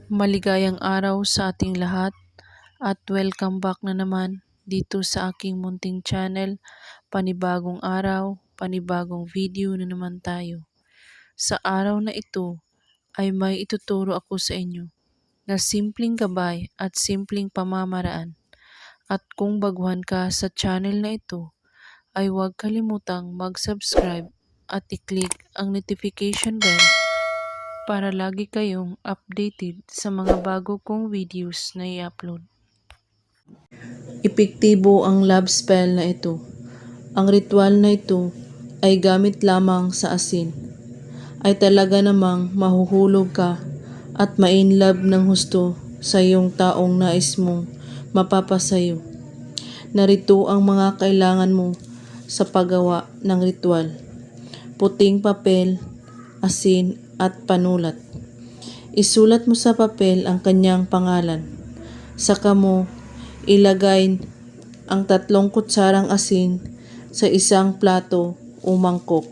Maligayang araw sa ating lahat at welcome back na naman dito sa aking munting channel. Panibagong araw, panibagong video na naman tayo. Sa araw na ito ay may ituturo ako sa inyo na simpleng gabay at simpleng pamamaraan. At kung baguhan ka sa channel na ito, ay huwag kalimutang mag-subscribe at i-click ang notification bell para lagi kayong updated sa mga bago kong videos na i-upload. Epektibo ang love spell na ito. Ang ritual na ito ay gamit lamang sa asin. Ay talaga namang mahuhulog ka at ma-inlove ng husto sa iyong taong nais mong mapapasayo. Narito ang mga kailangan mo sa paggawa ng ritual. Puting papel, asin at panulat. Isulat mo sa papel ang kanyang pangalan. Saka mo ilagay ang 3 kutsarang asin sa isang plato o mangkok.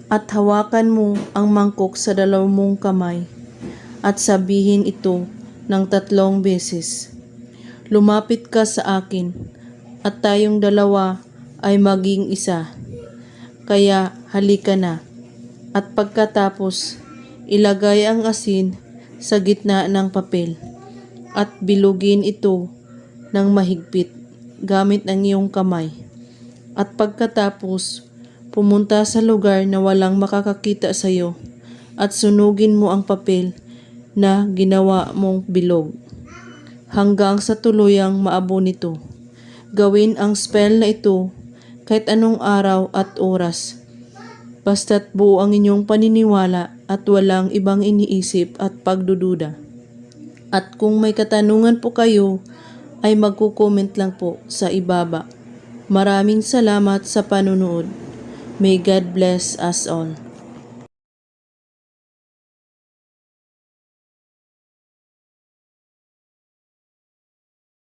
At hawakan mo ang mangkok sa 2 mong kamay at sabihin ito ng 3 beses. Lumapit ka sa akin at tayong dalawa ay maging isa. Kaya halika na. At pagkatapos, ilagay ang asin sa gitna ng papel at bilugin ito ng mahigpit gamit ang iyong kamay. At pagkatapos, pumunta sa lugar na walang makakakita sa iyo at sunugin mo ang papel na ginawa mong bilog hanggang sa tuluyang maabo nito. Gawin ang spell na ito kahit anong araw at oras. Basta't buo ang inyong paniniwala at walang ibang iniisip at pagdududa. At kung may katanungan po kayo, ay magko-comment lang po sa ibaba. Maraming salamat sa panunood. May God bless us all.